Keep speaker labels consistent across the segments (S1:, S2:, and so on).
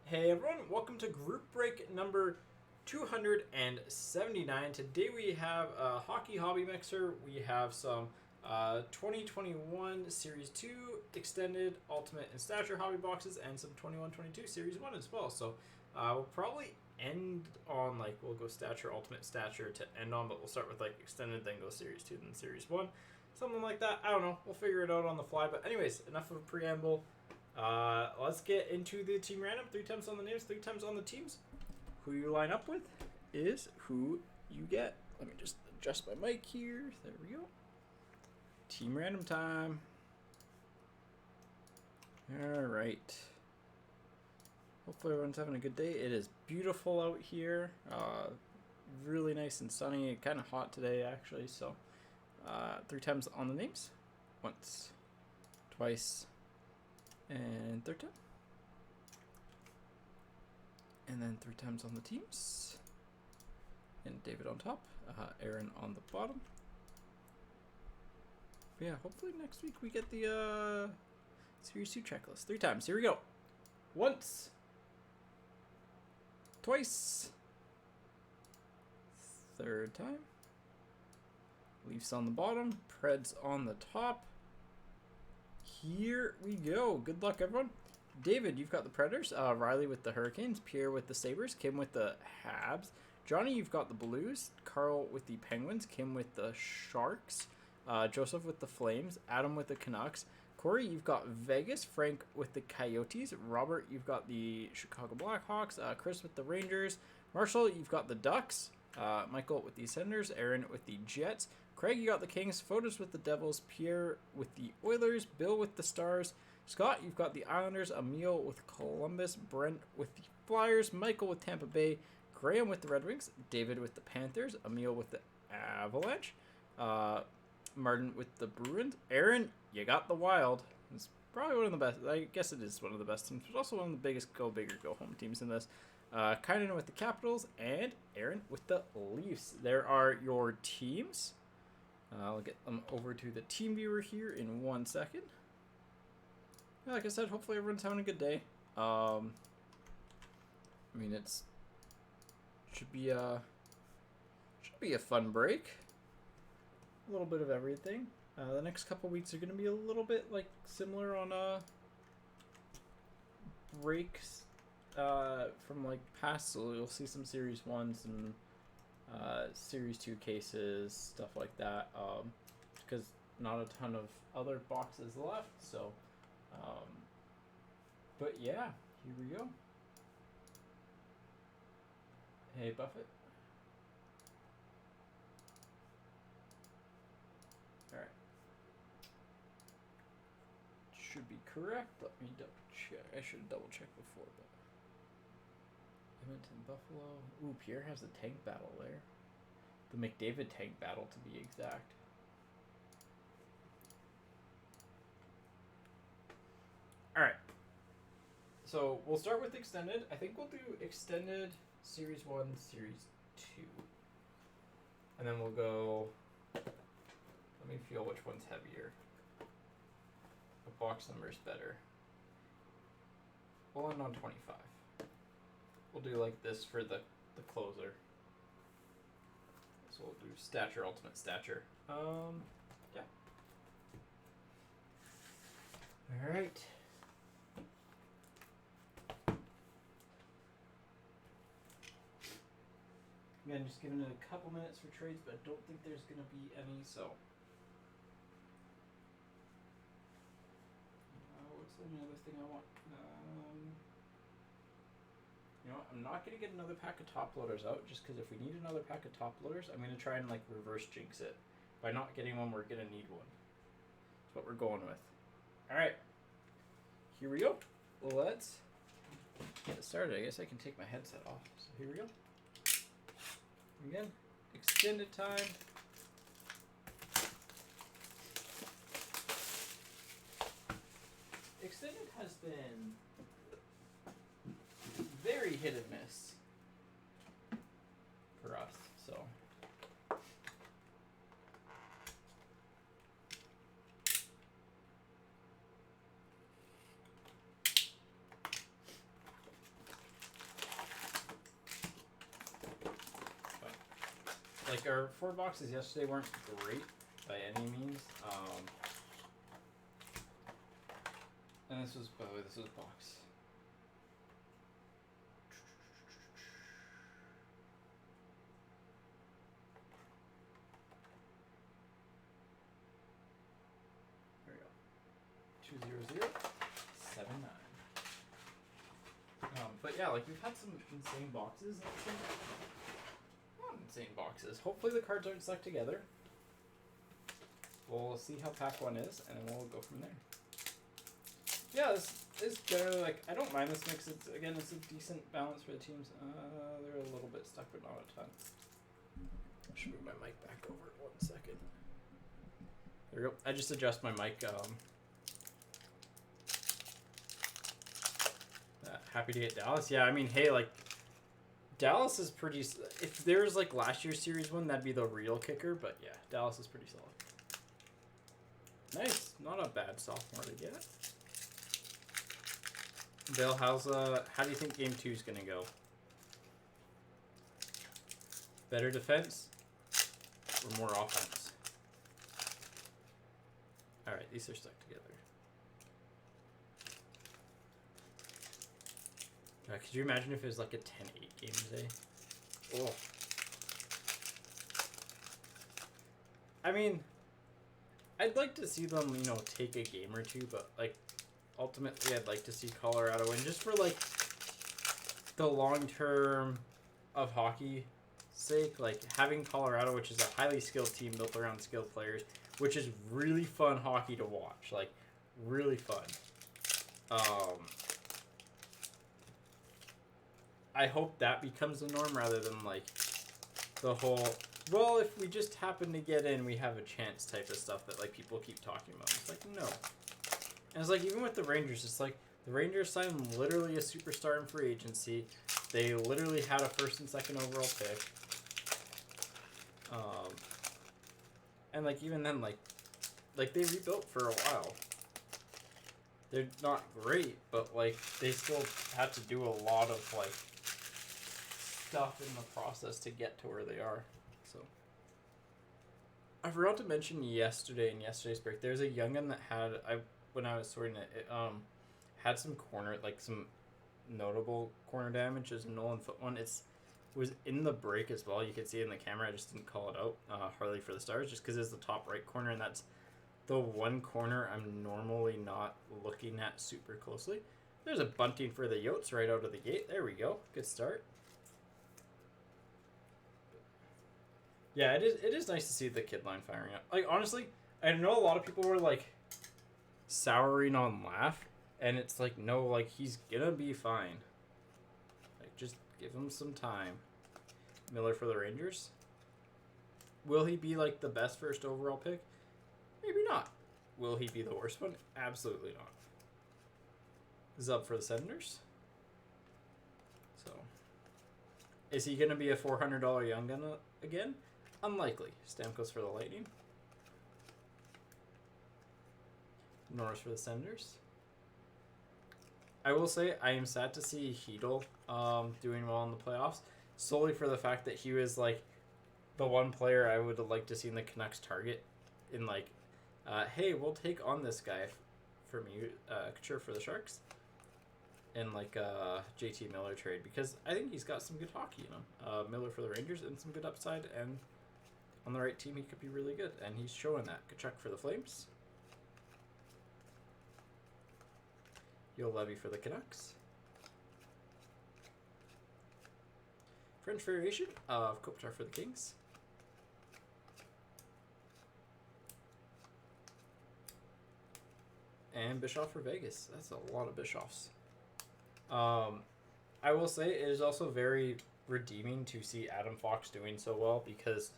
S1: Hey everyone, welcome to group break number 279. Today we have a hockey hobby mixer. We have some 2021 Series 2 extended Ultimate and Stature hobby boxes and some 21-22 Series 1 as well. So we'll probably end on we'll go Stature, Ultimate Stature to end on, but we'll start with extended, then go Series 2, then Series 1. Something like that. I don't know. We'll figure it out on the fly. But anyways, enough of a preamble. Let's get into the team random. 3 times on the names, 3 times on the teams. Who you line up with is who you get. Let me just adjust my mic here. There we go. Team random time. Alright. Hopefully everyone's having a good day. It is beautiful out here. Really nice and sunny. Kind of hot today actually. So 3 times on the names. Once. Twice. And third time. And then 3 times on the teams. And David on top. Aaron on the bottom. But yeah, hopefully next week we get the Series 2 checklist. 3 times. Here we go. Once. Twice. Third time. Leafs on the bottom. Preds on the top. Here we go. Good luck, everyone. David, you've got the Predators. Riley with the Hurricanes. Pierre with the Sabres. Kim with the Habs. Johnny, you've got the Blues. Carl with the Penguins. Kim with the Sharks. Joseph with the Flames. Adam with the Canucks. Corey, you've got Vegas. Frank with the Coyotes. Robert, you've got the Chicago Blackhawks. Chris with the Rangers. Marshall, you've got the Ducks. Michael with the Senators. Aaron with the Jets. Craig, you got the Kings. Fotis with the Devils. Pierre with the Oilers. Bill with the Stars. Scott, you've got the Islanders. Emil with Columbus. Brent with the Flyers. Michael with Tampa Bay. Graham with the Red Wings. David with the Panthers. Emil with the Avalanche. Martin with the Bruins. Aaron, you got the Wild. It's probably one of the best. I guess it is one of the best teams, but also one of the biggest go big or go home teams in this. Kynan with the Capitals. And Aaron with the Leafs. There are your teams. I'll get them over to the team viewer here in 1 second. Like I said, hopefully everyone's having a good day. I mean, should be a fun break. A little bit of everything. The next couple weeks are going to be a little bit similar on breaks from past. So you'll see some Series 1s and Series 2 cases, stuff like that, because not a ton of other boxes left, so but yeah, here we go. Hey Buffett. Alright, should be correct. Let me double check. I should have double checked before, but Edmonton, Buffalo. Ooh, Pierre has a tank battle there. The McDavid tank battle, to be exact. Alright. So, we'll start with extended. I think we'll do extended Series 1, Series 2. And then we'll go... Let me feel which one's heavier. What box number is better? We'll end on 25. We'll do like this for the closer. So we'll do Stature, Ultimate Stature. Yeah. Alright. Again, just giving it a couple minutes for trades, but I don't think there's going to be any, so. What's another thing I want? You know what? I'm not going to get another pack of top loaders out, just because if we need another pack of top loaders, I'm going to try and reverse jinx it. By not getting one, we're going to need one. That's what we're going with. Alright. Here we go. Let's get it started. I guess I can take my headset off. So here we go. Again, extended time. Extended has been very hit and miss for us, so. like our 4 boxes yesterday weren't great by any means. And this was, by the way, this was box. There we go. 20079. But yeah, like we've had some insane boxes. Not insane boxes. Hopefully the cards aren't stuck together. We'll see how pack 1 is, and then we'll go from there. Yeah, this is generally, like, I don't mind this mix. It's, again, it's a decent balance for the teams. They're a little bit stuck, but not a ton. I should move my mic back over 1 second. There we go. I just adjust my mic. Happy to get Dallas. Yeah, I mean, hey, like, Dallas is pretty... If there's, like, last year's series one, that'd be the real kicker. But, yeah, Dallas is pretty solid. Nice. Not a bad sophomore to get. Bill, how do you think game 2 is going to go? Better defense or more offense? Alright, these are stuck together. Could you imagine if it was like a 10-8 game today? Oh. I mean, I'd like to see them, you know, take a game or two, but, like, ultimately I'd like to see Colorado win just for, like, the long term of hockey sake. Like, having Colorado, which is a highly skilled team built around skilled players, which is really fun hockey to watch. Like, really fun. I hope that becomes the norm rather than, like, the whole, well, if we just happen to get in, we have a chance type of stuff that, like, people keep talking about. It's like, no. And it's like, even with the Rangers, it's like, the Rangers signed literally a superstar in free agency. They literally had a first and second overall pick. And, like, even then, like, they rebuilt for a while. They're not great, but, like, they still had to do a lot of, like, stuff in the process to get to where they are. So I forgot to mention yesterday in yesterday's break, there's a young'un that had when I was sorting it, had some corner, like some notable corner damage. There's a Nolan foot one. It was in the break as well. You could see it in the camera. I just didn't call it out. Harley for the Stars, just because it's the top right corner, and that's the one corner I'm normally not looking at super closely. There's a bunting for the Yotes right out of the gate. There we go. Good start. Yeah, it is nice to see the kid line firing up. Like, honestly, I know a lot of people were, like, souring on Laugh, and it's like, no, like, he's gonna be fine. Like, just give him some time. Miller for the Rangers. Will he be, like, the best first overall pick? Maybe not. Will he be the worst one? Absolutely not. Zub for the Senators. So, is he gonna be a $400 young gun again? Unlikely. Stamkos for the Lightning. Norris for the Senators. I will say I am sad to see Hedl doing well in the playoffs, solely for the fact that he was like the one player I would have liked to see in the Canucks target in like, hey, we'll take on this guy from you, Couture for the Sharks, and like JT Miller trade, because I think he's got some good hockey in him. Miller for the Rangers and some good upside, and on the right team he could be really good, and he's showing that. Kachuk for the Flames. Yo Levy for the Canucks. French variation of Kopitar for the Kings. And Bischoff for Vegas. That's a lot of Bischoffs. I will say it is also very redeeming to see Adam Fox doing so well, because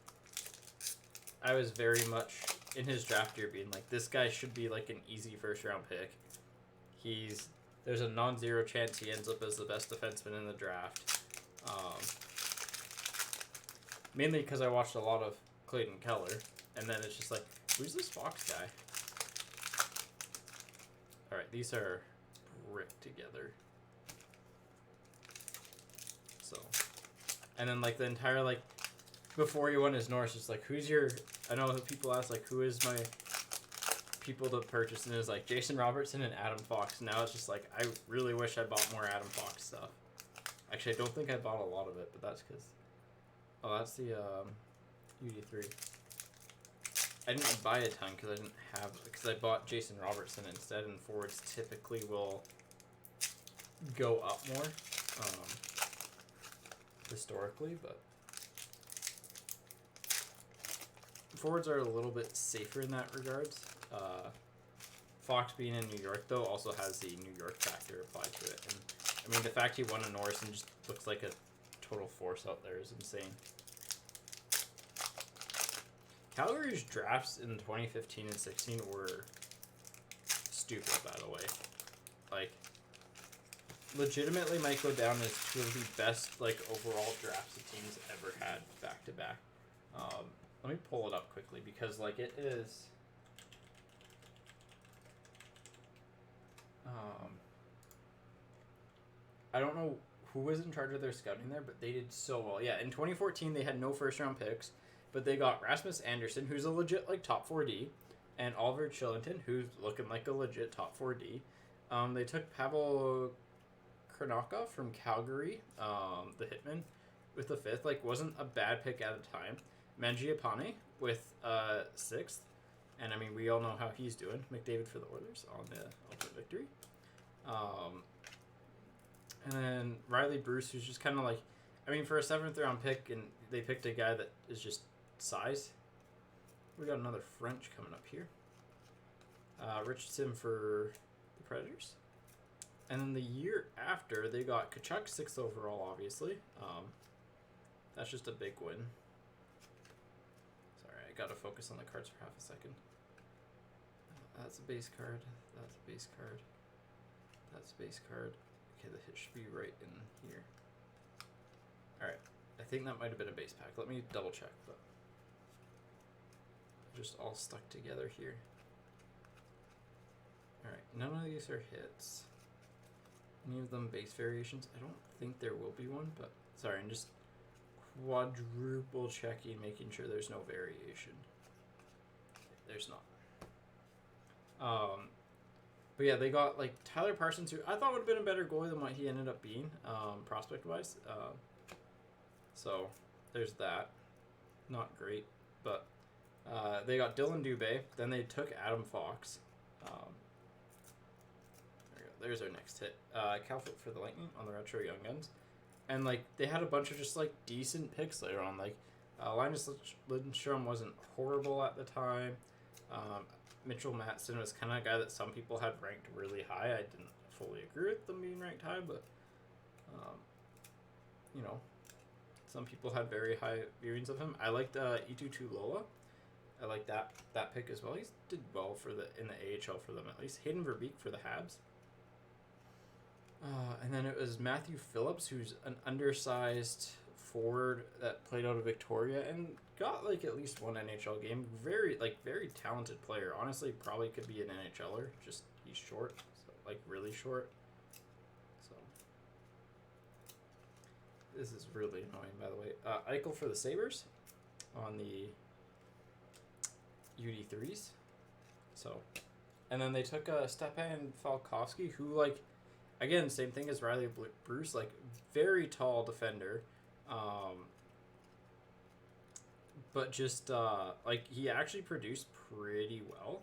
S1: I was very much in his draft year being like, this guy should be like an easy first round pick. There's a non-zero chance he ends up as the best defenseman in the draft. Mainly because I watched a lot of Clayton Keller, and then it's just like, who's this Fox guy? Alright, these are bricked together. So, and then like the entire like before he won his Norse, just like, who's your... I know people ask, like, who is my people to purchase? And it was like, Jason Robertson and Adam Fox. Now it's just like, I really wish I bought more Adam Fox stuff. Actually, I don't think I bought a lot of it, but that's because... Oh, that's the UD3. I didn't buy a ton because I didn't have... Because I bought Jason Robertson instead, and forwards typically will go up more, historically, but... Forwards are a little bit safer in that regards. Fox being in New York, though, also has the New York factor applied to it. And I mean, the fact he won a Norris and just looks like a total force out there is insane. Calgary's drafts in 2015 and 16 were stupid, by the way. Like, legitimately might go down as two of the best, like, overall drafts the team's ever had back-to-back. Let me pull it up quickly because, like, it is... I don't know who was in charge of their scouting there, but they did so well. Yeah, in 2014, they had no first-round picks, but they got Rasmus Anderson, who's a legit, like, top 4D, and Oliver Chillington, who's looking like a legit top 4D. They took Pavel Kronaka from Calgary, the hitman, with the 5th. Like, wasn't a bad pick at the time. Mangiapane with 6th. And, I mean, we all know how he's doing. McDavid for the Oilers on the ultimate victory. And then Riley Bruce, who's just kind of like... I mean, for a 7th round pick, and they picked a guy that is just size. We got another French coming up here. Richardson for the Predators. And then the year after, they got Kachuk 6th overall, obviously. That's just a big win. Sorry, I gotta focus on the cards for half a second. That's a base card. That's a base card. That's a base card. Okay, the hit should be right in here. Alright, I think that might have been a base pack. Let me double check, but just all stuck together here. Alright, none of these are hits. Any of them base variations? I don't think there will be one, but sorry, I'm just quadruple checking, making sure there's no variation. There's not. But yeah, they got like Tyler Parsons, who I thought would have been a better goalie than what he ended up being, prospect-wise. So there's that. Not great, but they got Dylan Dubé. Then they took Adam Fox. There's our next hit. Calfoot for the Lightning on the Retro Young Guns. And, like, they had a bunch of just, like, decent picks later on. Like, Linus Lindstrom wasn't horrible at the time. Mitchell Matson was kind of a guy that some people had ranked really high. I didn't fully agree with them being ranked high, but, you know, some people had very high viewings of him. I liked Itu Tulola. I like that pick as well. He did well for in the AHL for them at least. Hayden Verbeek for the Habs. And then it was Matthew Phillips, who's an undersized forward that played out of Victoria and got like at least one NHL game. Very talented player. Honestly, probably could be an NHLer. Just he's short, so, like really short. So this is really annoying, by the way. Eichel for the Sabres on the UD3s. So, and then they took Stepan Falkovsky, who like. Again, same thing as Riley Bruce, like, very tall defender. But just, like, he actually produced pretty well.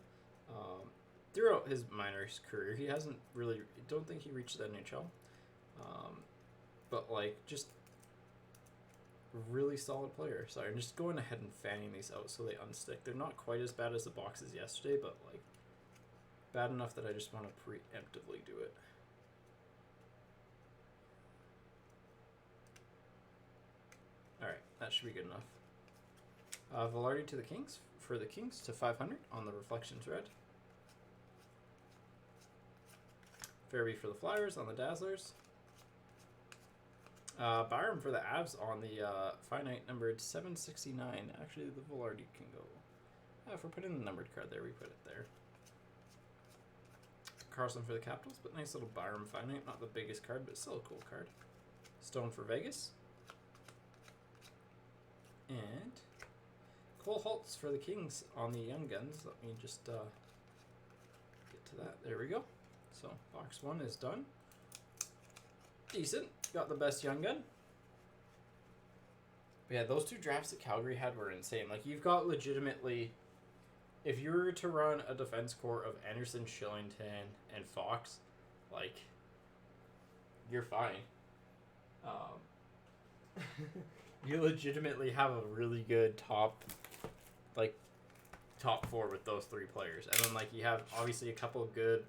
S1: Throughout his minors career, he hasn't really, don't think he reached the NHL. But, like, just really solid player. Sorry, I'm just going ahead and fanning these out so they unstick. They're not quite as bad as the boxes yesterday, but, like, bad enough that I just want to preemptively do it. Alright, that should be good enough. Velarde to the Kings, for the Kings to 500 on the Reflections Red. Fairby for the Flyers on the Dazzlers. Byram for the Avs on the finite numbered 769. Actually, the Velarde can go. If we're putting the numbered card there, we put it there. Carlson for the Capitals, but nice little Byram finite. Not the biggest card, but still a cool card. Stone for Vegas. And Cole Holtz for the Kings on the Young Guns. Let me just get to that. There we go. So box 1 is done. Decent. Got the best Young Gun. But yeah, those 2 drafts that Calgary had were insane. Like, you've got legitimately, if you were to run a defense core of Anderson, Shillington, and Fox, like, you're fine. You legitimately have a really good top 4 with those 3 players. And then, like, you have obviously a couple of good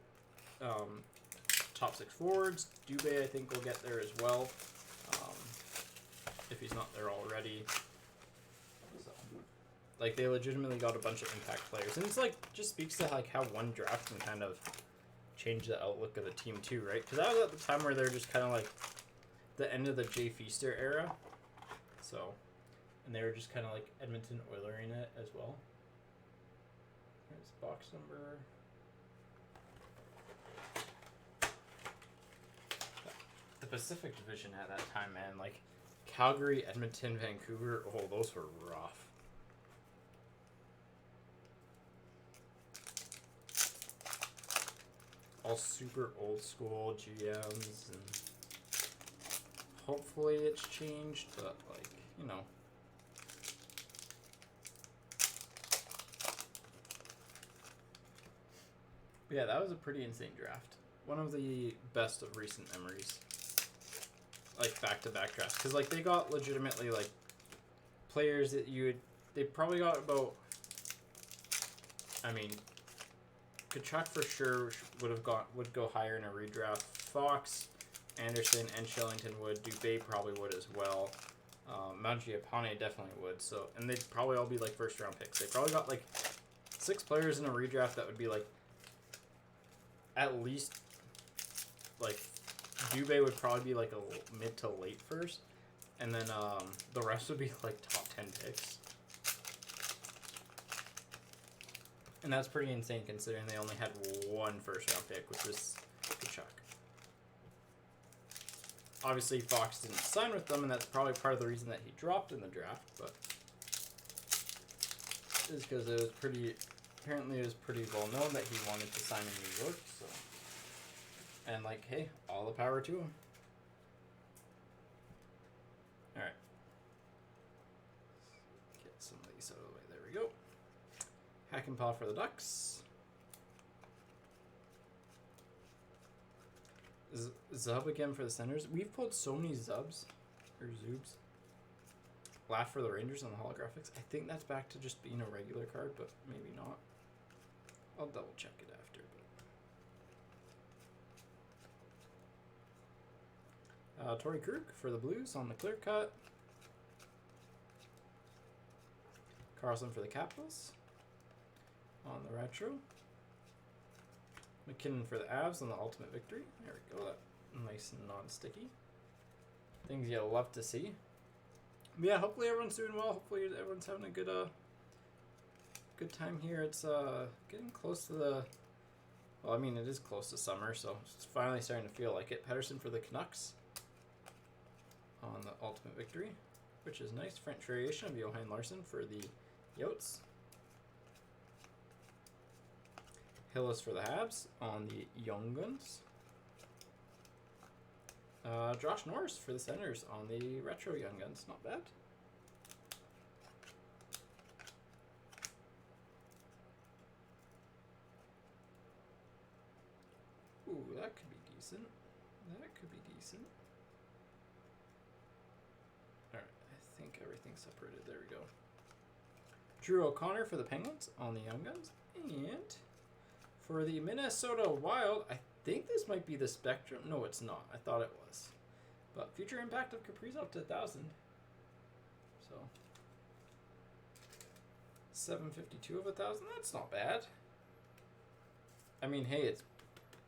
S1: top 6 forwards. Dubé, I think, will get there as well. If he's not there already. So, like, they legitimately got a bunch of impact players. And it's, like, just speaks to, like, how one draft can kind of change the outlook of the team, too, right? Because that was at the time where they're just kind of, like, the end of the Jay Feaster era. So, and they were just kind of, like, Edmonton Oilering it as well. Here's box number... The Pacific Division at that time, man, like, Calgary, Edmonton, Vancouver, oh, those were rough. All super old school GMs, and hopefully it's changed, but, like, you know. But yeah, that was a pretty insane draft. One of the best of recent memories. Like, back-to-back drafts. Because, like, they got legitimately, like, players that you would... They probably got about... I mean, Tkachuk for sure would go higher in a redraft. Fox, Anderson, and Shillington would. Dubé probably would as well. Mangiapane definitely would. So, and they'd probably all be, like, first-round picks. They probably got, like, 6 players in a redraft that would be, like, at least, like... Dubé would probably be like a mid to late first, and then the rest would be like top 10 picks. And that's pretty insane considering they only had 1 first round pick, which was Tkachuk. Obviously, Fox didn't sign with them, and that's probably part of the reason that he dropped in the draft, but is because it was pretty, apparently it was pretty well known that he wanted to sign in New York, so. And, like, hey, all the power to him. Alright. Get some of these out of the way. There we go. Hack and Paw for the Ducks. Zub again for the Senators. We've pulled so many Zubs. Or Zoobs. Laugh for the Rangers on the holographics. I think that's back to just being a regular card, but maybe not. I'll double check it after. Torrey Krug for the Blues on the clear cut. Carlson for the Capitals on the retro. McKinnon for the Avs on the ultimate victory. There we go. That nice and non-sticky. Things you'll love to see. But yeah, hopefully everyone's doing well. Hopefully everyone's having a good good time here. It's getting close to the... Well, I mean, it is close to summer, so it's finally starting to feel like it. Pettersson for the Canucks on the ultimate victory, which is nice. French variation of Johan Larsson for the Yotes. Hillis for the Habs on the Young Guns. Josh Norris for the Senators on the retro Young Guns. Not bad. Ooh, that could be decent. That could be decent. Alright, I think everything's separated. There we go. Drew O'Connor for the Penguins on the Young Guns. And for the Minnesota Wild, I think this might be the Spectrum. No, it's not. I thought it was. But future impact of Kaprizov to 1,000. So 752 of 1,000. That's not bad. I mean, hey, it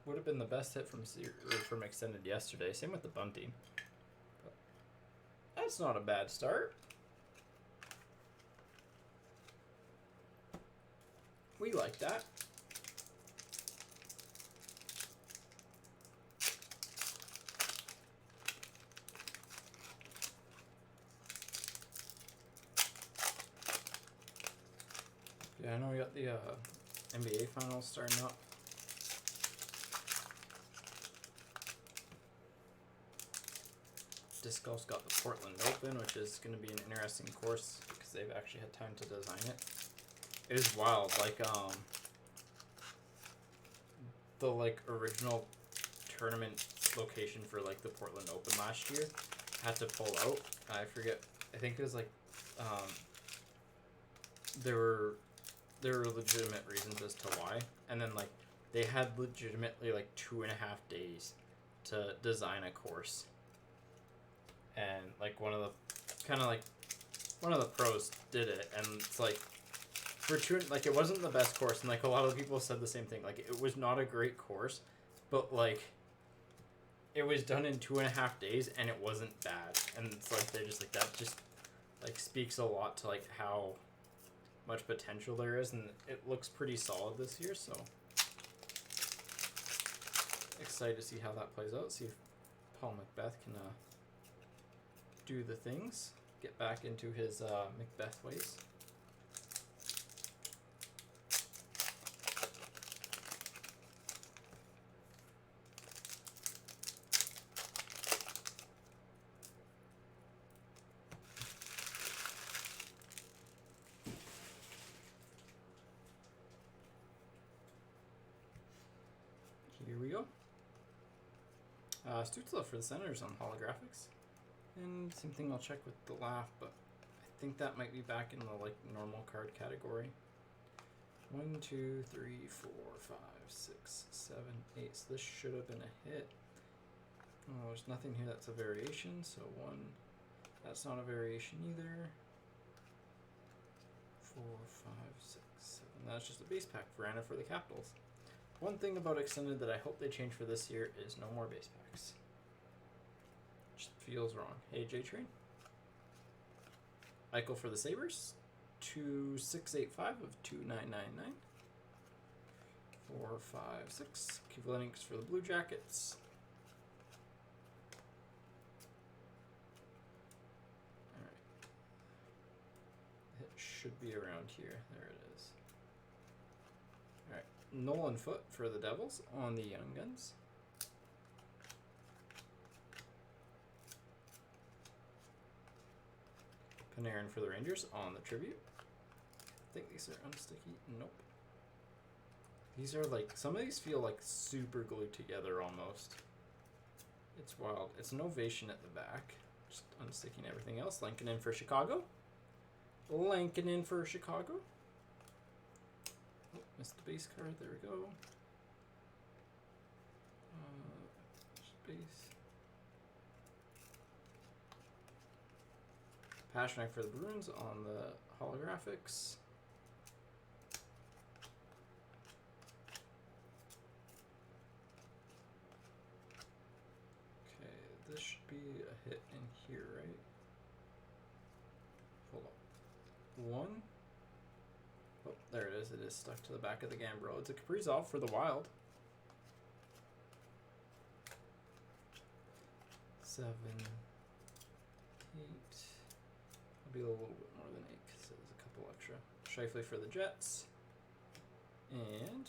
S1: would have been the best hit from extended yesterday. Same with the Bunting. But that's not a bad start. We like that. Yeah, I know we got the NBA finals starting up. Disc golf's got the Portland Open, which is going to be an interesting course because they've actually had time to design it. It is wild, like the like original tournament location for like the Portland Open last year had to pull out. I forget. I think it was like there were legitimate reasons as to why, and then like they had legitimately like 2.5 days to design a course, and like one of the pros did it, and it's like like it wasn't the best course, and like a lot of people said the same thing. Like it was not a great course, but like it was done in 2.5 days, and it wasn't bad. And it's like they're just like that just like speaks a lot to like how much potential there is, and it looks pretty solid this year. So excited to see how that plays out. See if Paul Macbeth can do the things, get back into his Macbeth ways. Here we go. Stutzla for the Senators on holographics. And same thing, I'll check with the laugh, but I think that might be back in the like normal card category. 1, 2, 3, 4, 5, 6, 7, 8. So this should have been a hit. Oh, there's nothing here that's a variation, so 1, that's not a variation either. 4, 5, 6, 7. That's just a base pack for Anna for the Capitals. One thing about Extended that I hope they change for this year is no more base packs. Just feels wrong. Hey, J-Train. Eichel for the Sabres. 2685 of 2999. 4, 5, 6. Kivlenix for the Blue Jackets. Alright. It should be around here. There it is. Alright. Nolan Foote for the Devils on the Young Guns. Panarin for the Rangers on the Tribute. I think these are unsticky. Nope. These are like, some of these feel like super glued together almost. It's wild. It's an ovation at the back. Just unsticking everything else. Lankinen for Chicago. Lankinen for Chicago. Oh, missed the base card. There we go. Base. Pasternak for the Bruins on the holographics. Okay, this should be a hit in here, right? Hold on. 1. Oh, there it is. It is stuck to the back of the Gambro. It's a Kaprizov for the Wild. 7, 8. It'll be a little bit more than 8 because there's a couple extra. Scheifele for the Jets. And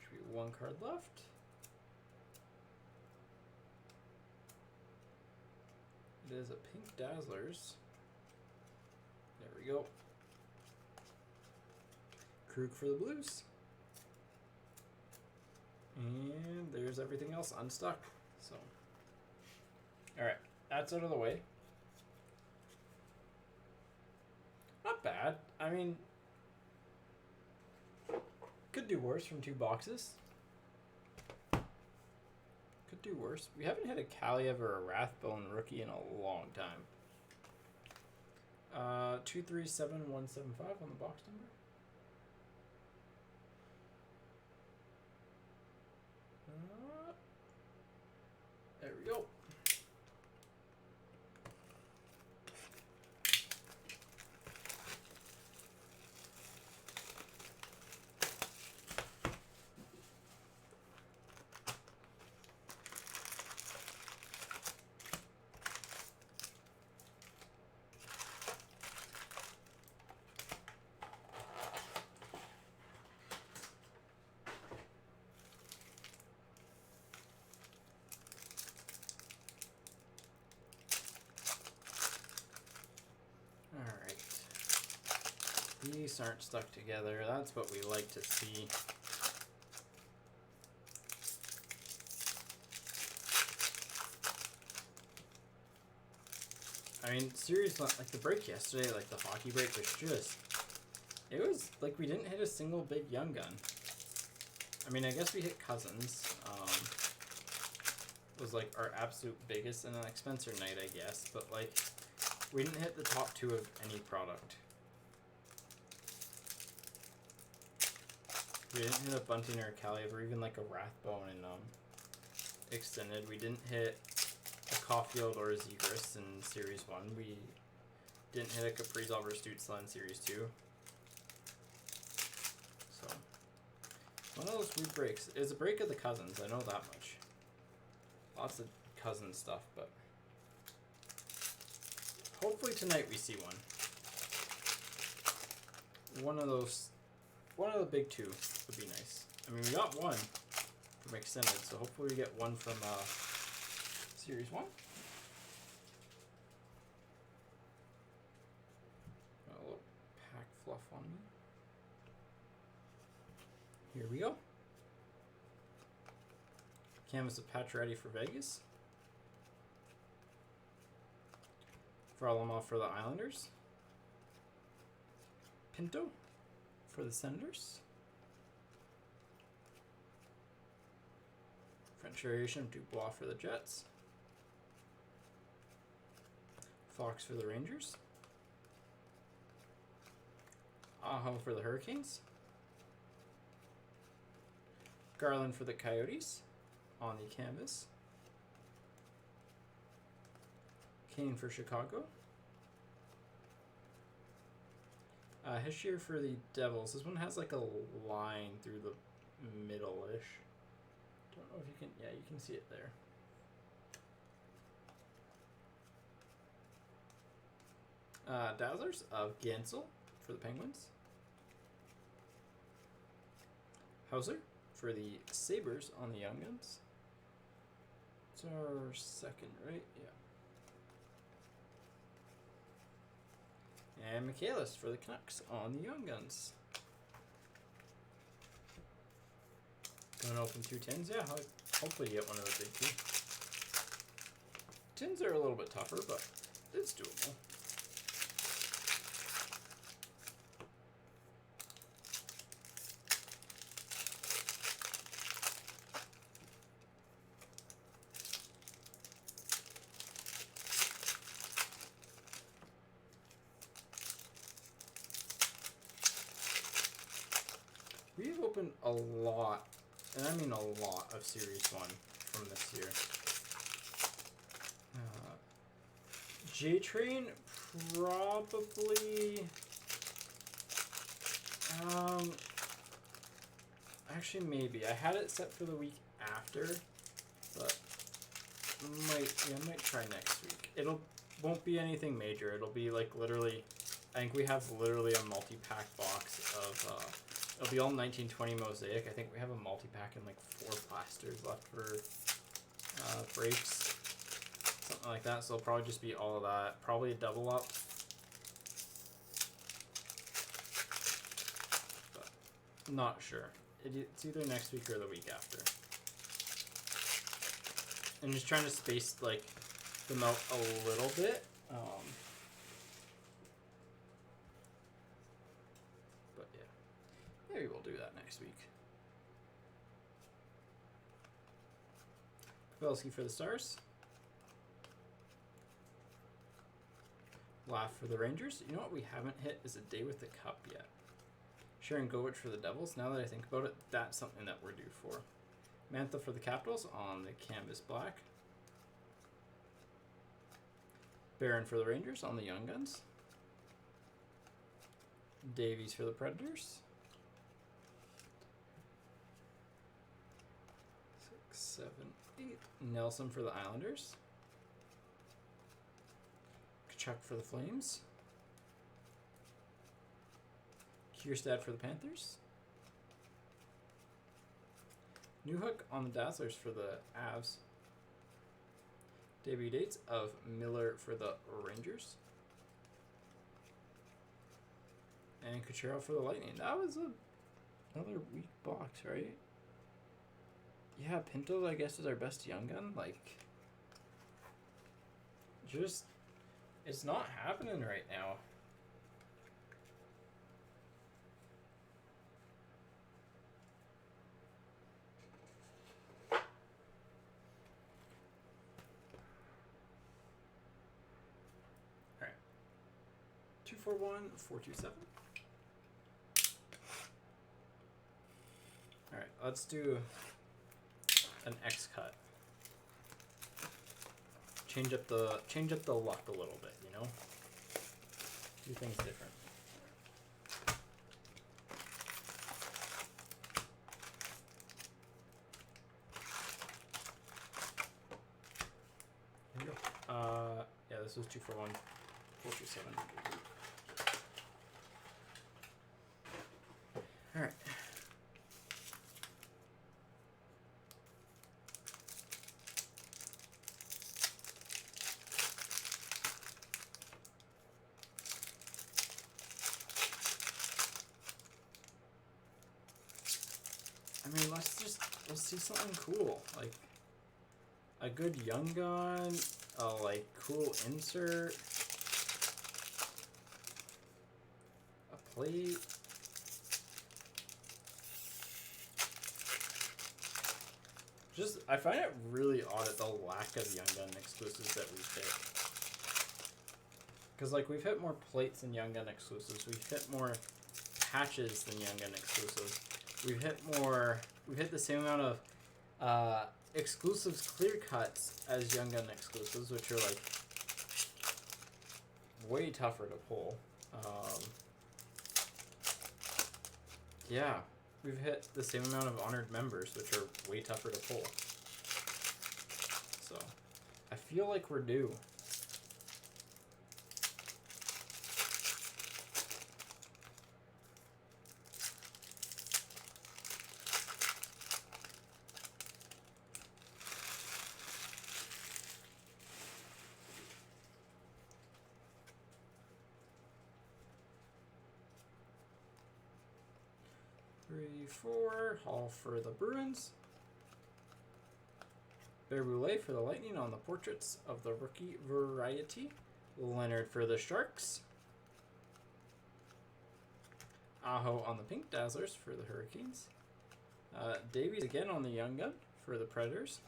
S1: should be 1 card left. It is a Pink Dazzlers. There we go. Krug for the Blues. And there's everything else unstuck. So, alright, that's out of the way. Not bad. I mean, could do worse from 2 boxes. Could do worse. We haven't had a Kaliev or a Rathbone rookie in a long time. 237175 on the box number. There we go. These aren't stuck together. That's what we like to see. I mean, series like the break yesterday, like the hockey break was just, it was like we didn't hit a single big young gun. I mean, I guess we hit Cousins. Was like our absolute biggest and an expensive night, I guess. But like, we didn't hit the top 2 of any product. We didn't hit a Bunting or a Caliber, or even like a Rathbone in Extended. We didn't hit a Caulfield or a Zegras in Series 1. We didn't hit a Kaprizov or Stützle in Series 2. So, one of those weird breaks. It's a break of the Cousins, I know that much. Lots of Cousin stuff, but hopefully tonight we see one. One of the big 2 would be nice. I mean, we got one from Extended, so hopefully we get one from Series 1. Got a little pack fluff on me. Here we go. Canvas of Pacioretty for Vegas. Varlamov for the Islanders. Pinto for the Senators. French variation of Dubois for the Jets. Fox for the Rangers. Aho for the Hurricanes. Garland for the Coyotes on the canvas. Kane for Chicago. Hischier for the Devils. This one has like a line through the middle-ish. Don't know if you can, yeah, you can see it there. Dazzlers of Gensel for the Penguins. Hauser for the Sabres on the Young Guns. It's our second, right? Yeah. And Michaelis for the Canucks on the Young Guns. Going to open 2 tins. Yeah, hopefully you get one of the big 2. Tins are a little bit tougher, but it's doable. We've opened a lot, and I mean a lot, of Series 1 from this year. J-Train, probably... actually, maybe. I had it set for the week after, but I might try next week. Won't be anything major. It'll be like literally, I think we have literally a multi-pack box of, it'll be all 1920 Mosaic. I think we have a multi-pack and like 4 plasters left for breaks. Something like that. So it'll probably just be all of that. Probably a double up. But not sure. It's either next week or the week after. I'm just trying to space like them out a little bit. But yeah. Maybe we'll do that next week. Pavelski for the Stars. Laugh for the Rangers. You know what we haven't hit is a day with the Cup yet. Sharon Govich for the Devils. Now that I think about it, that's something that we're due for. Mantha for the Capitals on the canvas black. Barron for the Rangers on the Young Guns. Davies for the Predators. 6, 7, 8. Nelson for the Islanders. Kachuk for the Flames. Kierstad for the Panthers. Newhook on the Dazzlers for the Avs. Debut dates of Miller for the Rangers. And Cuchero for the Lightning. That was another weak box, right? Yeah, Pinto, I guess, is our best young gun. Like, just, it's not happening right now. Alright. 241, 427. Alright, let's do an X cut. Change up the luck a little bit, you know? Do things different. Here we go. Yeah, this was 241, 427. Alright. I mean, let's see something cool, like a good young gun, a like cool insert, a plate. Just, I find it really odd at the lack of young gun exclusives that we've hit. Because like we've hit more plates than young gun exclusives. We've hit more patches than young gun exclusives. We've hit the same amount of exclusives clear cuts as young gun exclusives, which are like way tougher to pull. Yeah, we've hit the same amount of honored members, which are way tougher to pull. So, I feel like we're due. Three, four, Hall for the Bruins. Bear Boulet for the Lightning on the portraits of the rookie variety. Leonard for the Sharks. Aho on the Pink Dazzlers for the Hurricanes. Davies again on the Young Gun for the Predators.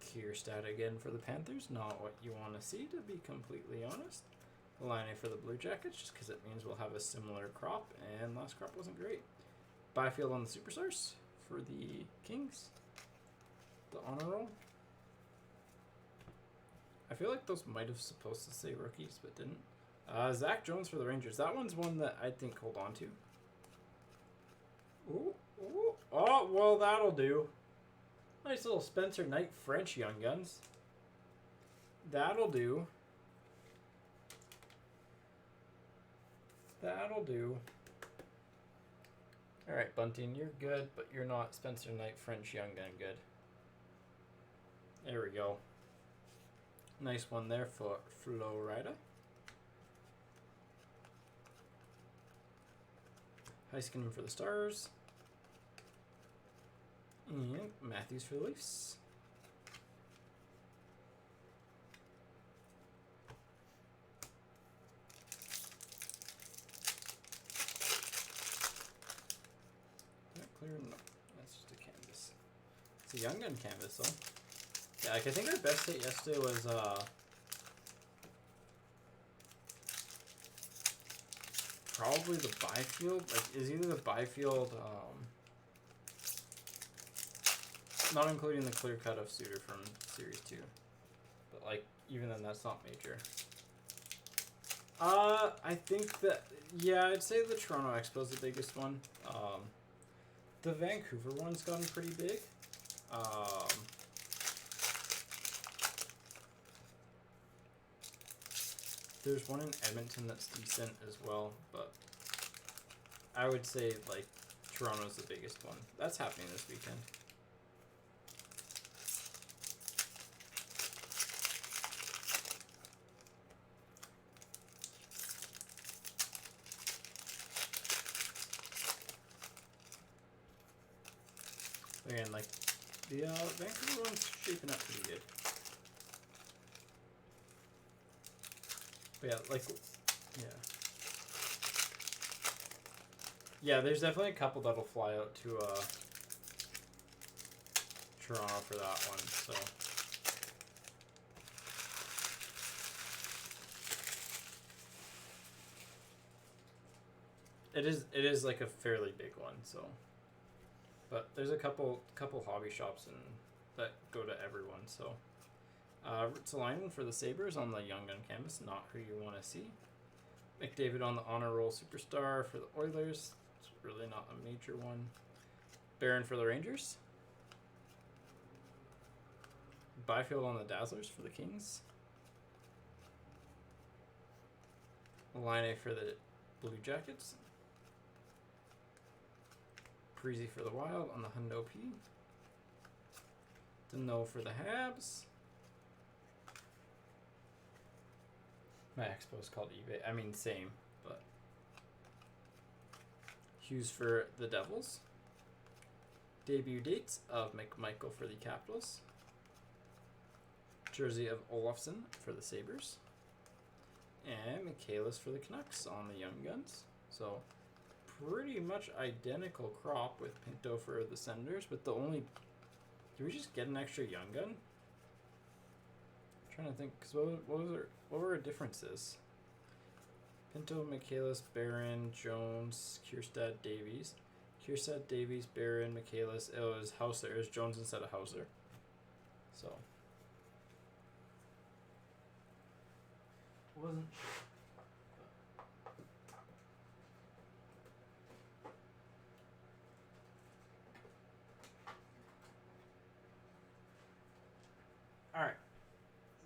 S1: Kierstad again for the Panthers. Not what you want to see, to be completely honest. Line for the Blue Jackets, just because it means we'll have a similar crop, and last crop wasn't great. Byfield on the Superstars for the Kings. The honor roll. I feel like those might have supposed to say rookies, but didn't. Zach Jones for the Rangers. That one's one that I think hold on to. Ooh, ooh. Oh, well, that'll do. Nice little Spencer Knight French Young Guns. That'll do. That'll do. Alright, Bunting, you're good, but you're not Spencer Knight French Young Gun good. There we go. Nice one there for Florida. Heiskanen for the Stars. And Matthews for the Leafs. Clear? No, that's just a canvas. It's a Young Gun canvas, though. Yeah, like I think our best hit yesterday was probably the Byfield. Like, is either the Byfield, not including the clear cut of Stature from Series 2. But, like, even then, that's not major. I think that, yeah, I'd say the Toronto Expo is the biggest one. The Vancouver one's gotten pretty big. There's one in Edmonton that's decent as well, but I would say, like, Toronto's the biggest one. That's happening this weekend. Again, like, the Vancouver one's shaping up pretty good. But yeah, like, yeah. Yeah, there's definitely a couple that'll fly out to Toronto for that one, so. It is like a fairly big one, so. But there's a couple hobby shops that go to everyone, so. Roots alignment for the Sabres on the Young Gun canvas, not who you want to see. McDavid on the Honor Roll Superstar for the Oilers. It's really not a major one. Barron for the Rangers. Byfield on the Dazzlers for the Kings. Line for the Blue Jackets. Parisi for the Wild on the Hundo P. Deneau for the Habs. My expo is called eBay. I mean, same, but. Hughes for the Devils. Debut dates of McMichael for the Capitals. Jersey of Olofsson for the Sabres. And Michaelis for the Canucks on the Young Guns. So, pretty much identical crop with Pinto for the Senators, but the only... Did we just get an extra Young Gun? I'm trying to think, because what were our differences? Pinto, Michaelis, Barron, Jones, Kierstad, Davies. Kierstad, Davies, Barron, Michaelis. It was Hauser. It was Jones instead of Hauser. So... Wasn't sure. All right.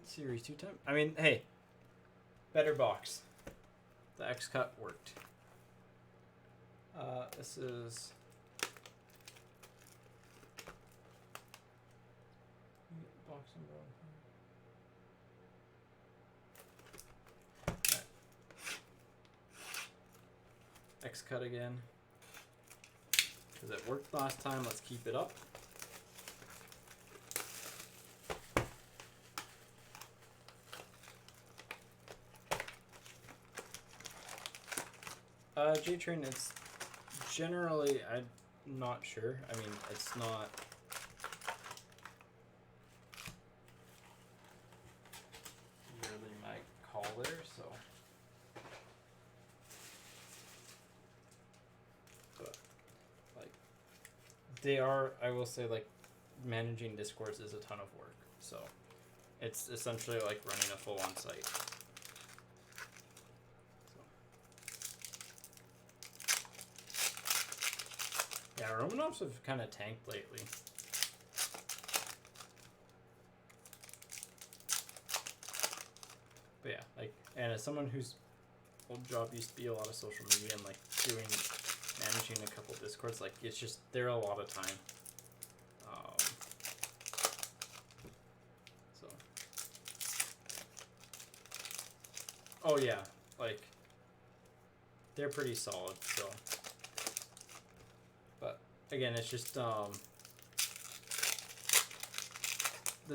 S1: Series 2 time. I mean, hey. Better box. The X cut worked. This is box number 1. X cut again. Because it worked last time, let's keep it up. J-Train, it's generally, I'm not sure. I mean, it's not... really my call there, so... They are, I will say, like, managing Discords is a ton of work. So, it's essentially like running a full on site. So. Yeah, Romanovs have kind of tanked lately. But yeah, like, and as someone whose old job used to be a lot of social media and, like, managing a couple Discords, like, it's just, they're a lot of time. So. Oh yeah, like, they're pretty solid, so. But, again, it's just, the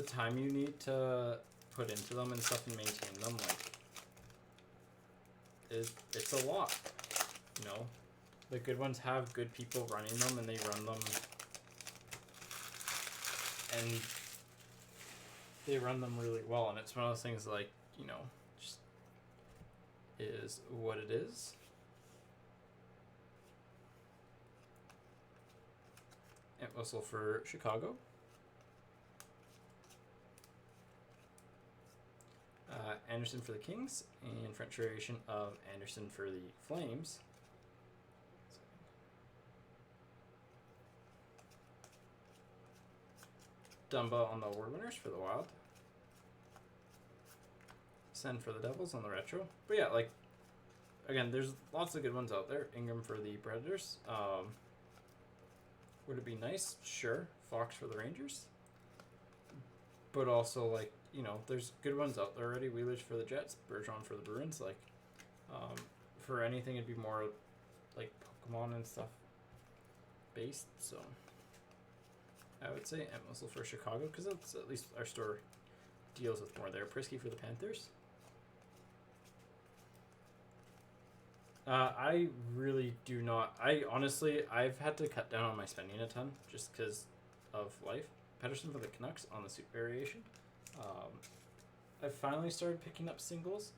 S1: time you need to put into them and stuff and maintain them, like, it's a lot, you know? The good ones have good people running them, and they run them, and they run them really well. And it's one of those things, like, you know, just is what it is. And whistle for Chicago. Anderson for the Kings, and French variation of Anderson for the Flames. Dumba on the award winners for the Wild. Send for the Devils on the retro. But yeah, like, again, there's lots of good ones out there. Ingram for the Predators. Would it be nice? Sure. Fox for the Rangers. But also, like, you know, there's good ones out there already. Wheelers for the Jets. Bergeron for the Bruins. Like, for anything, it'd be more, like, Pokemon and stuff based, so... I would say, and Whistle for Chicago, because that's at least our store deals with more there. Prisky for the Panthers. I really do not. I've had to cut down on my spending a ton just because of life. Pedersen for the Canucks on the suit variation. I've finally started picking up singles.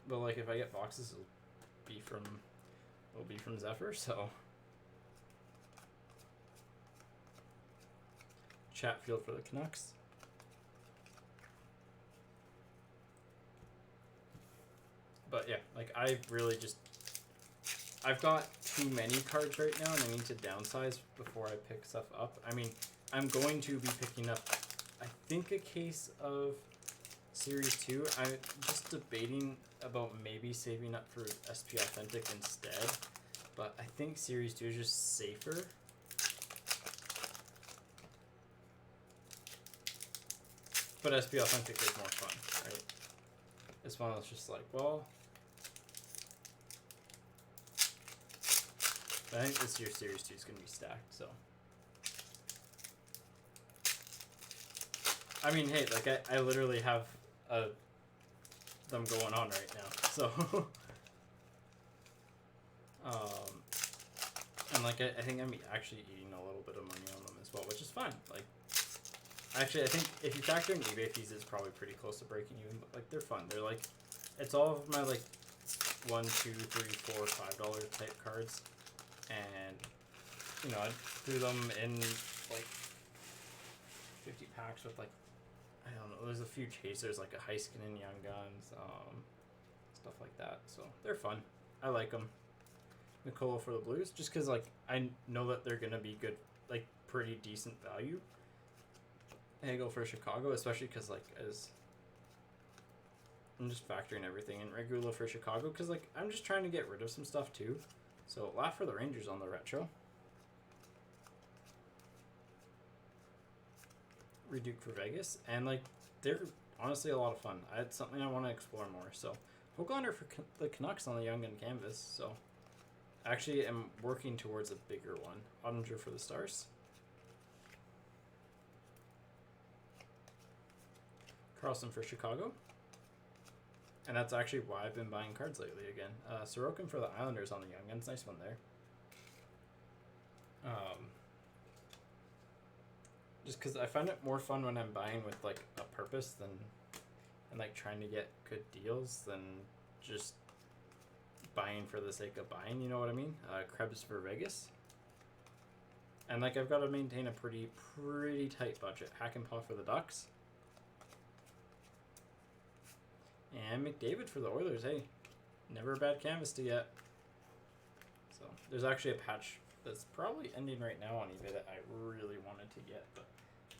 S1: But like if I get boxes, it'll be from Zephyr. So Chatfield for the Canucks. But yeah, like I've got too many cards right now, and I need to downsize before I pick stuff up. I mean, I'm going to be picking up, I think, a case of Series 2. I'm just debating about maybe saving up for SP Authentic instead, but I think Series 2 is just safer. But SP Authentic is more fun, right? This one was just like, well, I think this year's Series 2 is going to be stacked, so. I mean, hey, like, I literally have them going on right now, so. And, like, I think I'm actually eating a little bit of money on them as well, which is fine. Like, actually, I think if you factor in eBay fees, it's probably pretty close to breaking even, but, like, they're fun. They're, like, it's all of my, like, $1, $2, $3, $4, $5 type cards. And, you know, I threw them in, like, 50 packs with, like, I don't know, there's a few chasers, like a Heiskin and Young Guns, stuff like that. So, they're fun. I like them. Nicola for the Blues, just because, like, I know that they're going to be good, like, pretty decent value. And I go for Chicago, especially because, like, as I'm just factoring everything in. Regular for Chicago, because, like, I'm just trying to get rid of some stuff, too. So, Laugh for the Rangers on the retro. Reduke for Vegas. And, like, they're honestly a lot of fun. It's something I want to explore more. So, Hoglander for the Canucks on the Young Gun canvas. So, actually, I'm working towards a bigger one. Ottinger for the Stars. Carlson for Chicago. And that's actually why I've been buying cards lately again. Sorokin for the Islanders on the Young Guns. Nice one there. Just because I find it more fun when I'm buying with, like, a purpose than, and, like, trying to get good deals than just buying for the sake of buying, you know what I mean? Krebs for Vegas. And, like, I've got to maintain a pretty tight budget. Hackenpah for the Ducks. And McDavid for the Oilers. Hey, never a bad canvas to get. So there's actually a patch that's probably ending right now on eBay that I really wanted to get, but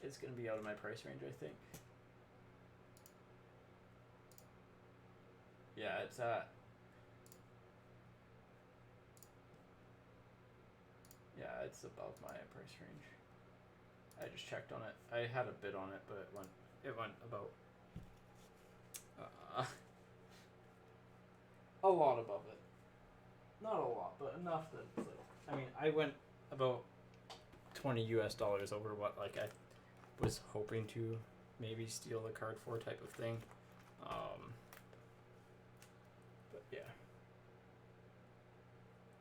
S1: it's going to be out of my price range, I think. Yeah, it's at... Yeah, it's above my price range. I just checked on it. I had a bid on it, but it went about... a lot above it. Not a lot, but enough that it's like, I mean, I went about $20 over what, like, I was hoping to maybe steal the card for type of thing. But yeah.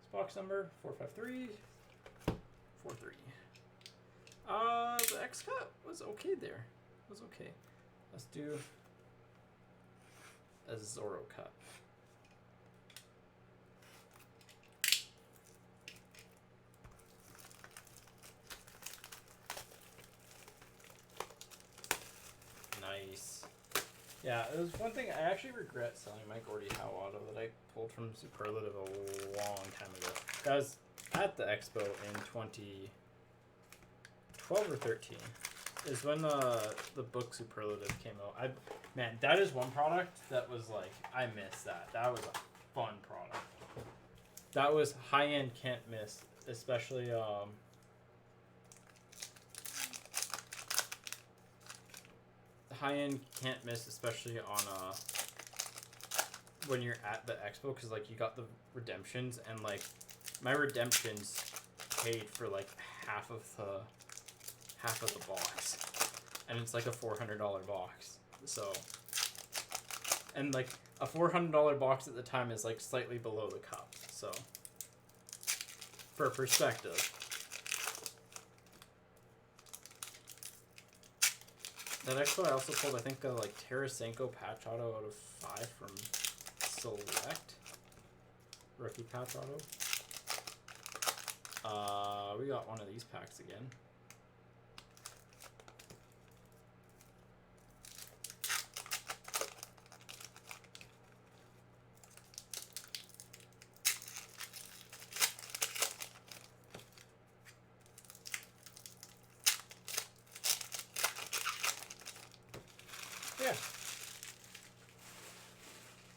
S1: This box number 45343. The X cut was okay there. It was okay. Let's do a Zorro cut. Nice. Yeah, it was one thing I actually regret selling my Gordie Howe auto that I pulled from Superlative a long time ago. That was at the expo in 2012 or 13. Is when the book Superlative came out. Man, that is one product that was like, I miss that. That was a fun product. That was high end, can't miss, especially high end can't miss, especially on when you're at the expo, because like you got the redemptions, and like my redemptions paid for like half of the half of the box. And it's like a $400 box. So, and like a $400 box at the time is like slightly below the cup. So, for perspective. That expo I also pulled, I think, a like Tarasenko patch auto out of 5 from Select. Rookie patch auto. We got one of these packs again. Yeah.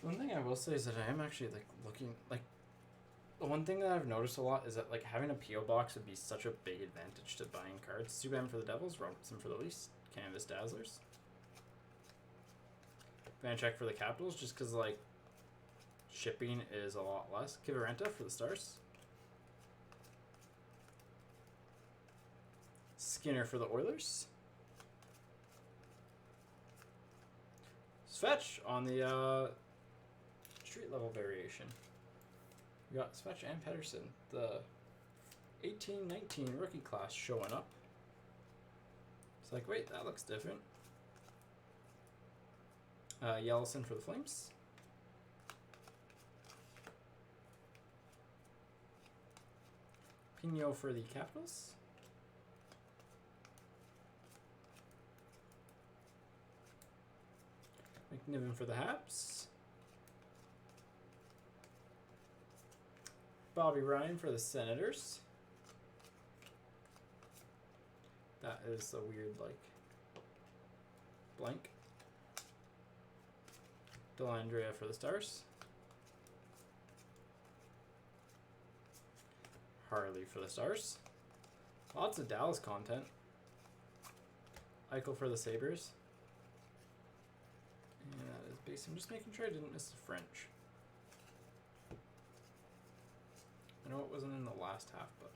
S1: One thing I will say is that I am actually like looking like the one thing that I've noticed a lot is that like having a PO box would be such a big advantage to buying cards. Subban for the Devils, Robertson for the Leafs, Canvas Dazzlers. Vanchek for the Capitals, just because like shipping is a lot less. Kivarenta for the Stars. Skinner for the Oilers. Svetch on the street level variation. We got Svetch and Pedersen, the 18-19 rookie class showing up. It's like, wait, that looks different. Yellowson for the Flames. Pino for the Capitals. McNiven for the Habs. Bobby Ryan for the Senators. That is a weird, like, blank. Dellandrea for the Stars. Harley for the Stars. Lots of Dallas content. Eichel for the Sabres. And that is base. I'm just making sure I didn't miss the French. I know it wasn't in the last half, but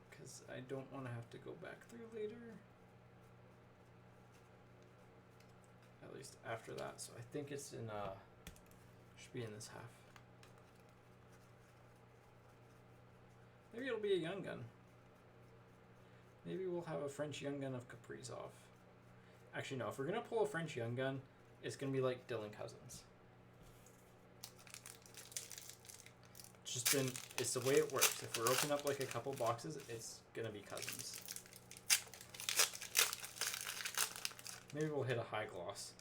S1: because I don't want to have to go back through later. At least after that. So I think it's in should be in this half. Maybe it'll be a young gun. Maybe we'll have a French young gun of Kaprizov. Actually, no. If we're gonna pull a French young gun, it's gonna be like Dylan Cousins. It's just been. It's the way it works. If we're opening up like a couple boxes, it's gonna be Cousins. Maybe we'll hit a high gloss.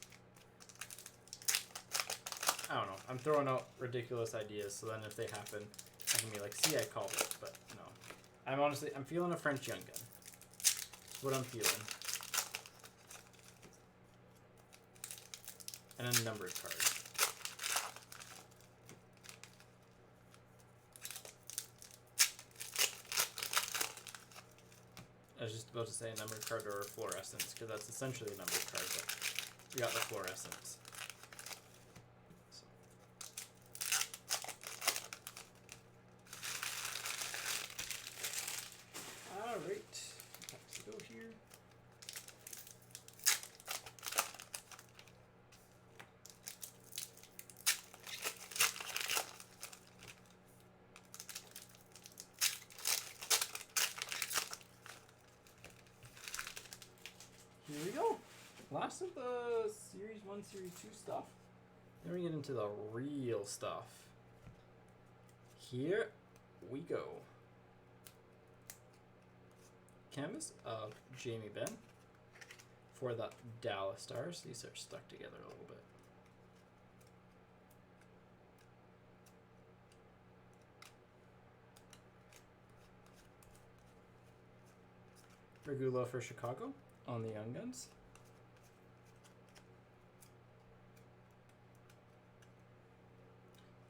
S1: I don't know. I'm throwing out ridiculous ideas, so then if they happen, I can be like, see, I called it. But no. I'm feeling a French young gun. That's what I'm feeling. And a numbered card. I was just about to say a numbered card or a fluorescence, because that's essentially a numbered card, but we got the fluorescence. Alright, let's go here. Here we go. Last of the Series 1, Series 2 stuff. Then we get into the real stuff. Here we go. Canvas of Jamie Benn for the Dallas Stars. These are stuck together a little bit. Regula for Chicago on the Young Guns.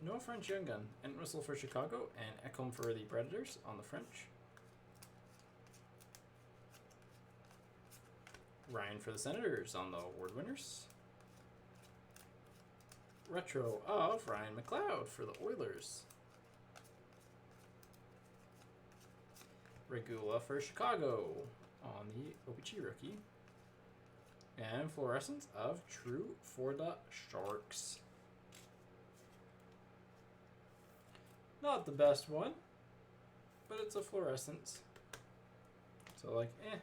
S1: No French Young Gun. Entwistle for Chicago and Ekholm for the Predators on the French. Ryan for the Senators on the award winners. Retro of Ryan McLeod for the Oilers. Regula for Chicago on the OPG rookie. And fluorescence of True for the Sharks. Not the best one, but it's a fluorescence. So, like, eh.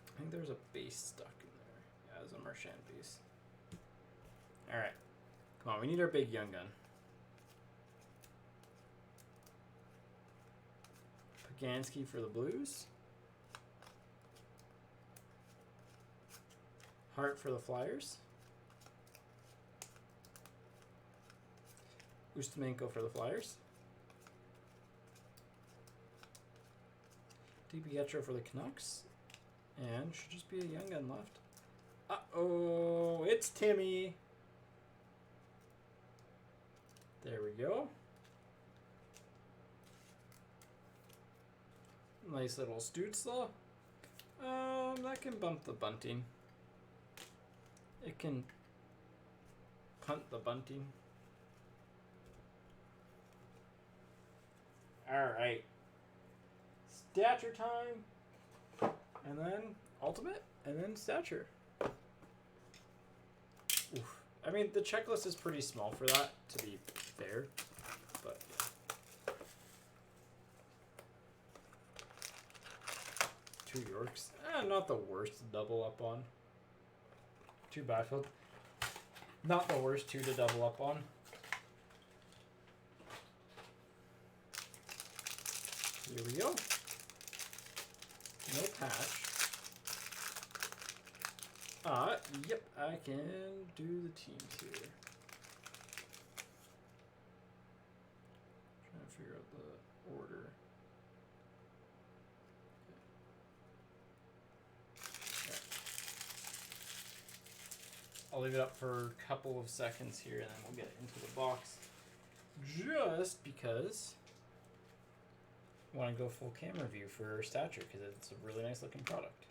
S1: I think there's a base stuck in there. Yeah, there's a Marchand base. Alright. Come on, we need our big young gun. Pagansky for the Blues. Hart for the Flyers. Ustimenko for the Flyers. DiPietro for the Canucks. And should just be a young gun left. Uh-oh, it's Timmy. There we go. Nice little Stutzla. That can bump the bunting. It can punt the bunting. Alright. Stature time. And then ultimate. And then stature. Oof. I mean, the checklist is pretty small for that, to be fair. But yeah. 2 Yorks. Not the worst to double up on. 2 Byfield. Not the worst 2 to double up on. Here we go. No patch. Yep, I can do the teams here. Trying to figure out the order. Okay. I'll leave it up for a couple of seconds here and then we'll get into the box. Just because I want to go full camera view for Stature because it's a really nice looking product.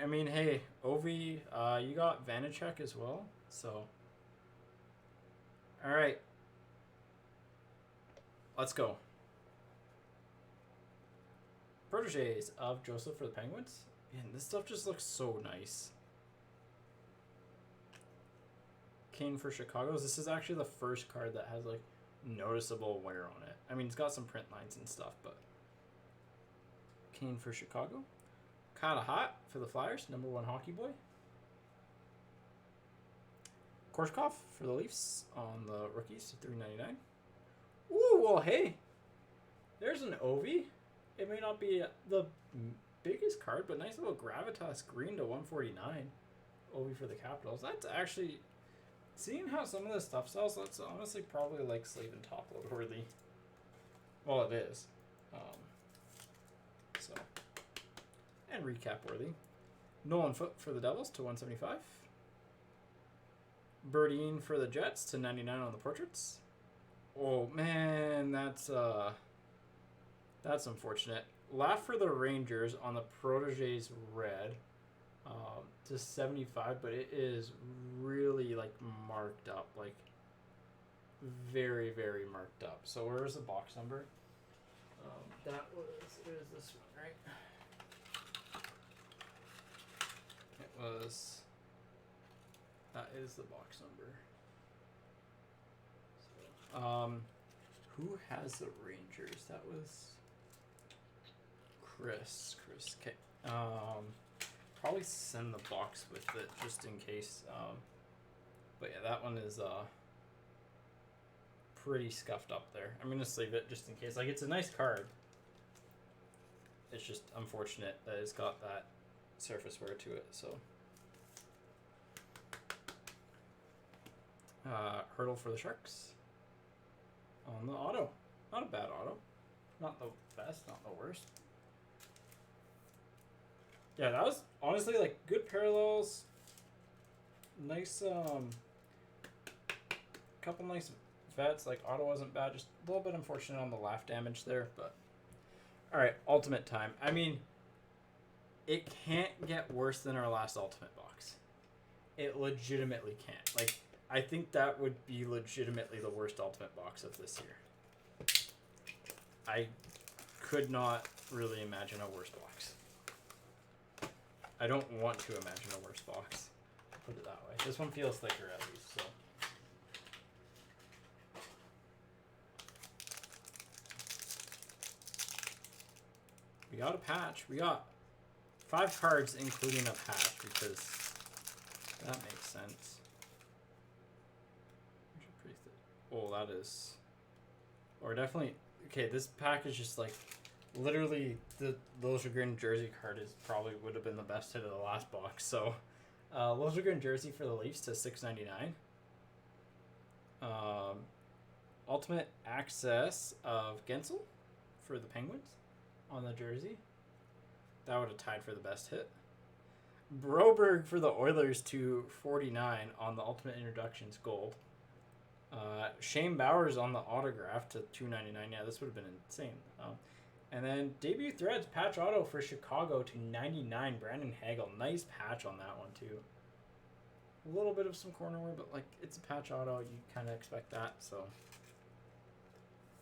S1: I mean, hey, Ovi, you got Vanacek as well, so. Alright. Let's go. Proteges of Joseph for the Penguins. Man, this stuff just looks so nice. Kane for Chicago's. This is actually the first card that has, like, noticeable wear on it. I mean, it's got some print lines and stuff, but. Kane for Chicago. Kinda hot for the Flyers, #1 hockey boy. Korshkov for the Leafs on the rookies, $3.99. Ooh, well, hey, there's an Ovi. It may not be the biggest card, but nice little gravitas green to 149. Ovi for the Capitals. That's actually, seeing how some of this stuff sells, that's honestly probably like sleeve and top load worthy. Well, it is. So, and recap worthy. Nolan Foote for the Devils to 175. Berdine for the Jets to 99 on the portraits. Oh man, that's unfortunate. Laugh for the Rangers on the Proteges red to 75, but it is really like marked up, like very, very marked up. So where's the box number? It was this one, right? It was. That is the box number. So, who has the Rangers? That was Chris. Okay. Probably send the box with it just in case. But yeah, that one is pretty scuffed up there. I'm gonna sleeve it just in case. Like, it's a nice card. It's just unfortunate that it's got that surface wear to it. So, Hurdle for the Sharks on the auto. Not a bad auto. Not the best, not the worst. Yeah, that was honestly like good parallels. Nice, couple nice vets. Like, auto wasn't bad. Just a little bit unfortunate on the laugh damage there, but. Alright, ultimate time. I mean, it can't get worse than our last ultimate box. it legitimately can't. Like, I think that would be legitimately the worst Ultimate box of this year. I could not really imagine a worse box. I don't want to imagine a worse box. Put it that way. This one feels thicker at least, so. We got a patch. We got 5 cards, including a patch, because that makes sense. Oh, that is... Or definitely... Okay, this pack is just like... Literally, the Liljegren jersey card is probably would have been the best hit of the last box. So, Liljegren jersey for the Leafs to $6.99. Ultimate access of Gensel for the Penguins on the jersey. That would have tied for the best hit. Broberg for the Oilers to 49 on the Ultimate Introductions gold. Shane Bowers on the autograph to $2.99. Yeah, this would have been insane. And then debut threads patch auto for Chicago to 99. Brandon Hagel, nice patch on that one too. A little bit of some corner wear, but like it's a patch auto, you kind of expect that. So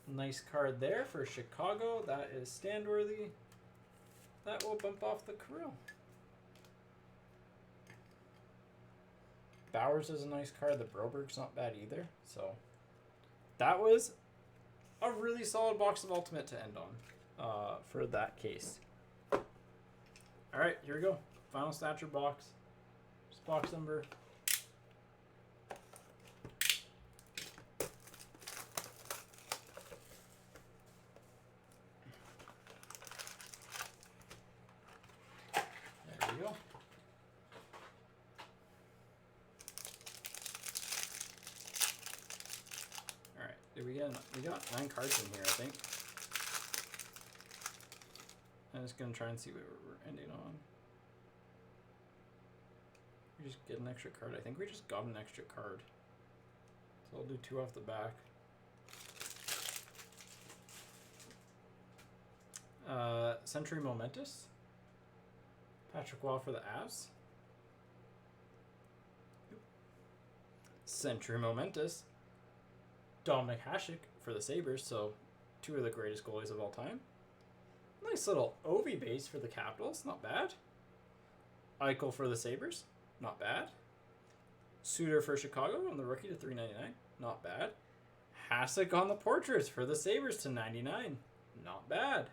S1: nice card there for Chicago. That is stand worthy. That will bump off the Kirill. Bowers is a nice card. The Broberg's not bad either. So that was a really solid box of Ultimate to end on for that case. All right, here we go. Final Stature box. Just box number. There we go. We got 9 cards in here, I think. I'm just gonna try and see what we're ending on. We just get an extra card. I think we just got an extra card. So I'll do 2 off the back. Century Momentous. Patrick Waugh for the Avs. Century Momentous. Dominic Hasek for the Sabres, so 2 of the greatest goalies of all time. Nice little Ovi base for the Capitals, not bad. Eichel for the Sabres, not bad. Suter for Chicago on the rookie to $3.99, not bad. Hasek on the portraits for the Sabres to $99, not bad.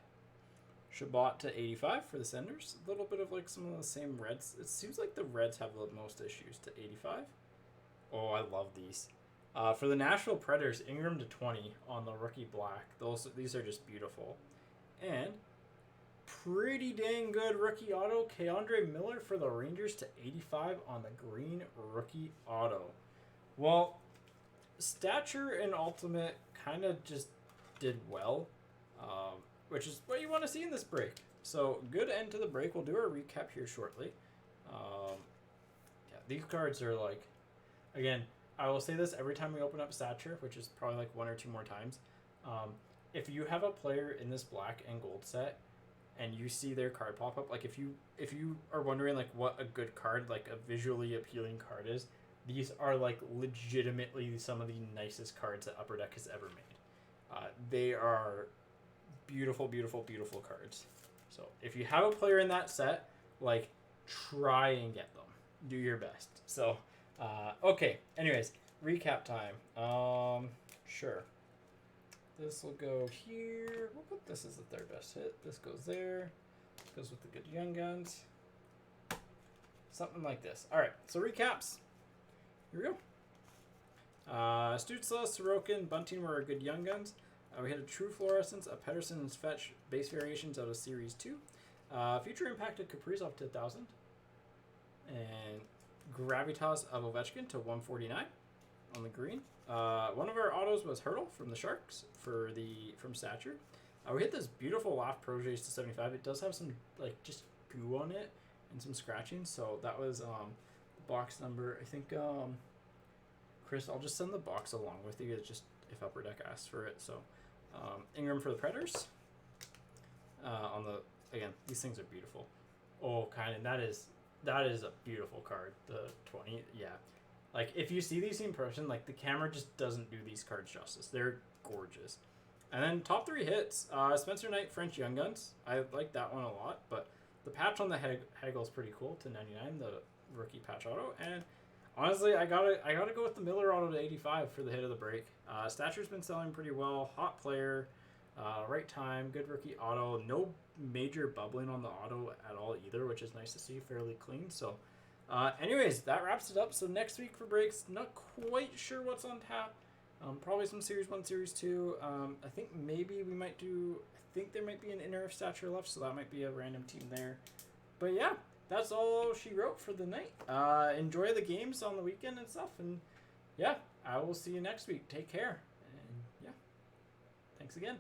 S1: Shabbat to $85 for the Senders. A little bit of like some of the same Reds. It seems like the Reds have the most issues to $85. Oh, I love these. For the Nashville Predators, Ingram to 20 on the rookie black. These are just beautiful. And pretty dang good rookie auto, Keandre Miller for the Rangers to 85 on the green rookie auto. Well, Stature and Ultimate kind of just did well, which is what you want to see in this break. So good end to the break. We'll do our recap here shortly. Yeah, these cards are like, again, I will say this every time we open up Stature, which is probably like 1 or 2 more times. If you have a player in this black and gold set and you see their card pop up, like if you are wondering like what a good card, like a visually appealing card is, these are like legitimately some of the nicest cards that Upper Deck has ever made. They are beautiful, beautiful, beautiful cards. So if you have a player in that set, like try and get them. Do your best. So okay, anyways, recap time. Sure. This will go here. We'll put this as the 3rd best hit. This goes there. Goes with the good young guns. Something like this. All right, so recaps. Here we go. Stutzla, Sorokin, Bunting were our good young guns. We had a True Fluorescence, a Pedersen and Fetch base variations out of Series 2. Future Impact of Kaprizov to 1,000. And Gravitas of Ovechkin to 149 on the green. One of our autos was Hurdle from the Sharks from Stature. We hit this beautiful Loft Proteges to 75. It does have some like just goo on it and some scratching, so that was box number. I think Chris, I'll just send the box along with you. It's just if Upper Deck asks for it. So Ingram for the Predators. On the again, these things are beautiful. Oh, kind of that is That is a beautiful card. The 20, yeah. Like, if you see these in person, like, the camera just doesn't do these cards justice. They're gorgeous. And then top 3 hits. Spencer Knight, French Young Guns. I like that one a lot, but the patch on the Hegel is pretty cool to 99, the rookie patch auto. And honestly, I gotta go with the Miller auto to 85 for the hit of the break. Stature's been selling pretty well. Hot player. Right time, good rookie auto. No major bubbling on the auto at all either, which is nice to see. Fairly clean. So, anyways, that wraps it up. So next week for breaks, not quite sure what's on tap. Probably some Series 1, Series 2. I think maybe we might do... I think there might be an inner of Stature left, so that might be a random team there. But yeah, that's all she wrote for the night. Enjoy the games on the weekend and stuff. And yeah, I will see you next week. Take care. And yeah, thanks again.